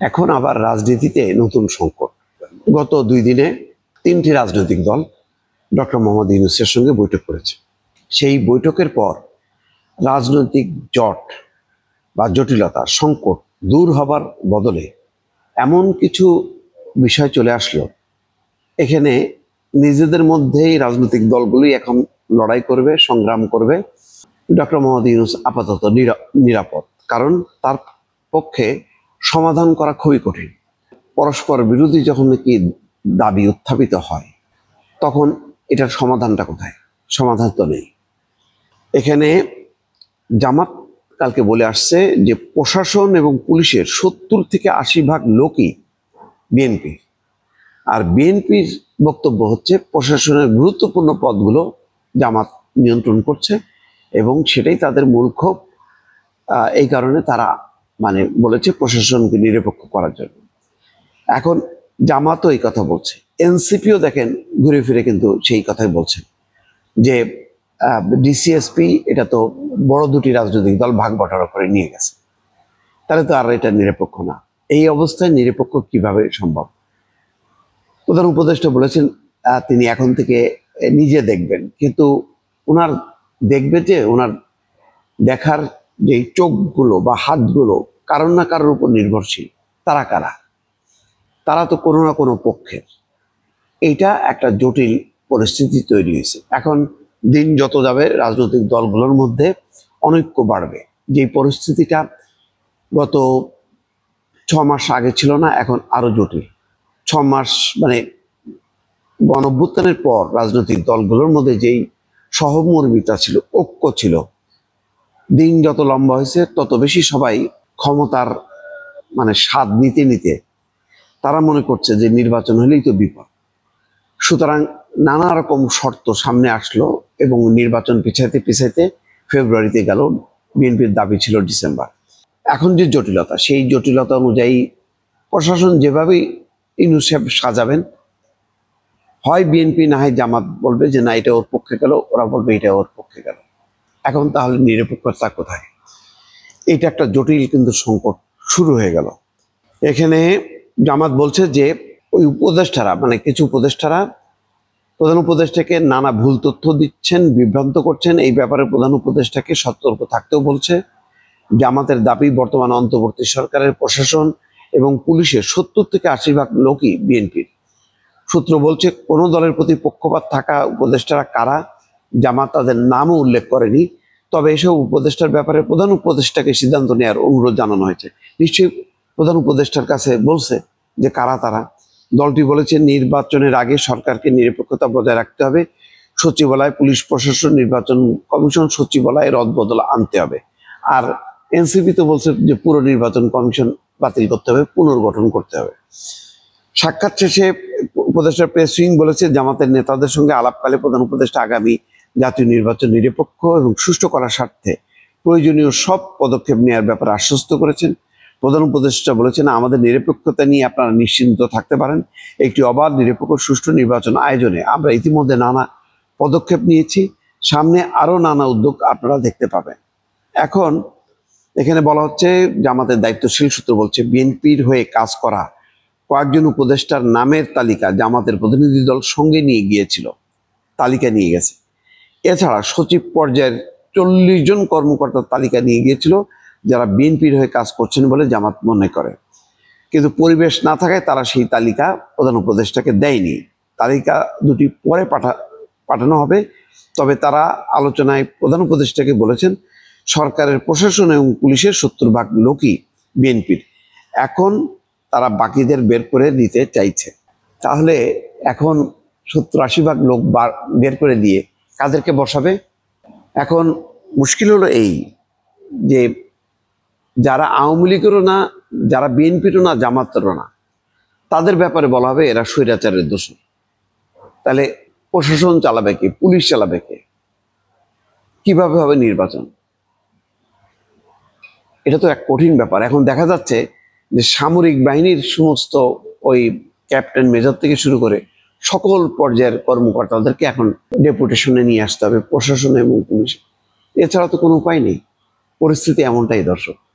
এখন আবার রাজনীতিতে নতুন সংকট। গত 2 দিনে 3টি রাজনৈতিক দল ডক্টর মোহাম্মদ ইউনূসের সঙ্গে বৈঠক করেছে। সেই বৈঠকের পর রাজনৈতিক জট বা জটিলতা সংকট দূর হবার বদলে এমন কিছু বিষয় চলে আসলো, এখানে নিজেদের মধ্যেই রাজনৈতিক দলগুলোই এখন লড়াই করবে, সংগ্রাম করবে। ডক্টর মোহাম্মদ ইউনূস আপাতত নিরাপদ, কারণ তার পক্ষে সমাধান করা খুবই কঠিন। পরস্পর বিরোধী যখন নাকি দাবি উত্থাপিত হয়, তখন এটার সমাধানটা কোথায়? সমাধান তো নেই। এখানে জামাত কালকে বলে আসছে যে প্রশাসন এবং পুলিশের 70 থেকে 80% লোকই বিএনপি, আর বিএনপির বক্তব্য হচ্ছে প্রশাসনের গুরুত্বপূর্ণ পদগুলো জামাত নিয়ন্ত্রণ করছে এবং সেটাই তাদের মূল ক্ষোভ। এই কারণে তারা বলেছে প্রশাসনকে নিরপেক্ষ করার জন্য। এখন জামাতও এই কথা বলছে, এনসিপিও দেখেন ঘুরে ফিরে কিন্তু সেই কথাই বলছে যে ডিসিএসপি এটা তো বড় দুটি রাজনৈতিক দল ভাগ বটারা করে নিয়ে গেছে, তাহলে তো আর এটা নিরপেক্ষ না। এই অবস্থায় নিরপেক্ষ কিভাবে সম্ভব? প্রধান উপদেষ্টা বলেছেন তিনি এখন থেকে নিজে দেখবেন, কিন্তু ওনার দেখবে যে ওনার দেখার যে চোখগুলো বা হাতগুলো কারোর না কারোর উপর নির্ভরশীল। তারা কারা? তারা তো কোনো না কোনো পক্ষের। এইটা একটা জটিল পরিস্থিতি তৈরি হয়েছে। এখন দিন যত যাবে রাজনৈতিক দলগুলোর মধ্যে অনৈক্য বাড়বে। যে পরিস্থিতিটা গত 6 মাস আগে ছিল না, এখন আরো জটিল। 6 মাস গণঅভ্যুত্থানের পর রাজনৈতিক দলগুলোর মধ্যে যেই সহমর্মিতা ছিল, ঐক্য ছিল, দিন যত লম্বা হয়েছে তত বেশি সবাই ক্ষমতার স্বাদ নিতে নিতে তারা মনে করছে যে নির্বাচন হলেই তো বিপদ। সুতরাং নানা রকম শর্ত সামনে আসলো এবং নির্বাচন পিছাইতে পিছাইতে ফেব্রুয়ারিতে গেল। বিএনপির দাবি ছিল ডিসেম্বর। এখন যে জটিলতা, সেই জটিলতা অনুযায়ী প্রশাসন যেভাবেই ইউনূস সাহেব সাজাবেন, হয় বিএনপি না হয় জামাত বলবে যে না এটা ওর পক্ষে গেল, ওরা বলবে এটা ওর পক্ষে গেল। এখন তাহলে নিরপেক্ষতা কোথায়? এটা একটা জটিল কিন্তু সংকট শুরু হয়ে গেল। এখানে জামাত বলছে যে ওই উপদেষ্টারা কিছু উপদেষ্টারা প্রধান উপদেষ্টাকে নানা ভুল তথ্য দিচ্ছেন, বিভ্রান্ত করছেন। এই ব্যাপারে প্রধান উপদেষ্টাকে সতর্ক থাকতেও বলছে। জামাতের দাবি বর্তমান অন্তর্বর্তী সরকারের প্রশাসন এবং পুলিশের 70 থেকে 80% লোকই বিএনপির। সূত্র বলছে কোনো দলের প্রতি পক্ষপাত থাকা উপদেষ্টারা কারা জামাত তাদের নামও উল্লেখ করেনি, তবে এসব উপদেষ্টার ব্যাপারে প্রধান উপদেষ্টাকে সিদ্ধান্ত নেওয়ার অনুরোধ জানানো হয়েছে। নিশ্চয়ই প্রধান উপদেষ্টার কাছে বলছে যে কারা তারা। দলটি বলেছে নির্বাচনের আগে সরকারকে নিরপেক্ষতা বজায় রাখতে হবে, সচিবালয়, পুলিশ প্রশাসন, নির্বাচন কমিশন, সচিবালয়ে রদবদল আনতে হবে। আর এনসিপি তো বলছে যে পুরো নির্বাচন কমিশন বাতিল করতে হবে, পুনর্গঠন করতে হবে। সাক্ষাৎ শেষে উপদেষ্টা প্রেস উইং বলেছে জামাতের নেতাদের সঙ্গে আলাপকালে প্রধান উপদেষ্টা আগামী জাতীয় নির্বাচন নিরপেক্ষ এবং সুষ্ঠু করার স্বার্থে প্রয়োজনীয় সব পদক্ষেপ নেওয়ার ব্যাপারে আশ্বস্ত করেছেন। প্রধান উপদেষ্টা বলেছেন আমাদের নিরপেক্ষতা নিয়ে আপনারা নিশ্চিন্ত থাকতে পারেন। একটি অবাধ, নিরপেক্ষ, সুষ্ঠু নির্বাচন আয়োজনে আমরা ইতিমধ্যে নানা পদক্ষেপ নিয়েছি, সামনে আরো নানা উদ্যোগ আপনারা দেখতে পাবেন। এখন এখানে বলা হচ্ছে জামাতের দায়িত্বশীল সূত্র বলছে বিএনপির হয়ে কাজ করা কয়েকজন উপদেষ্টার নামের তালিকা জামাতের প্রতিনিধি দল সঙ্গে নিয়ে গিয়েছিল, তালিকা নিয়ে গেছে। এছাড়া সচিব পর্যায়ের 40 জন কর্মকর্তার তালিকা নিয়ে গিয়েছিল যারা বিএনপির হয়ে কাজ করছেন বলে জামাত মনে করে, কিন্তু পরিবেশ না থাকায় তারা সেই তালিকা প্রধান উপদেষ্টাকে দেয়নি। তালিকা দুটি পরে পাঠানো হবে। তবে তারা আলোচনায় প্রধান উপদেষ্টাকে বলেছেন সরকারের প্রশাসন এবং পুলিশের 70% লোকই বিএনপির। এখন তারা বাকিদের বের করে দিতে চাইছে। তাহলে এখন 70-80% লোক বের করে দিয়ে কাদেরকে বসাবে? এখন মুশকিল হলো এই যে যারা আওয়ামী লীগেরও না, যারা বিএনপিরও না, জামাতেরও না, তাদের ব্যাপারে বলা হবে এরা স্বৈরাচারের দোষী। তাহলে প্রশাসন চালাবে কে? পুলিশ চালাবে কে? কিভাবে হবে নির্বাচন? এটা তো এক কঠিন ব্যাপার। এখন দেখা যাচ্ছে যে সামরিক বাহিনীর সমস্ত ওই ক্যাপ্টেন, মেজর থেকে শুরু করে সকল পর্যায়ের কর্মকর্তাদেরকে এখন ডেপুটেশনে নিয়ে আসতে হবে প্রশাসন এবং পুলিশ। এছাড়া তো কোনো উপায় নেই। পরিস্থিতি এমনটাই, দর্শক।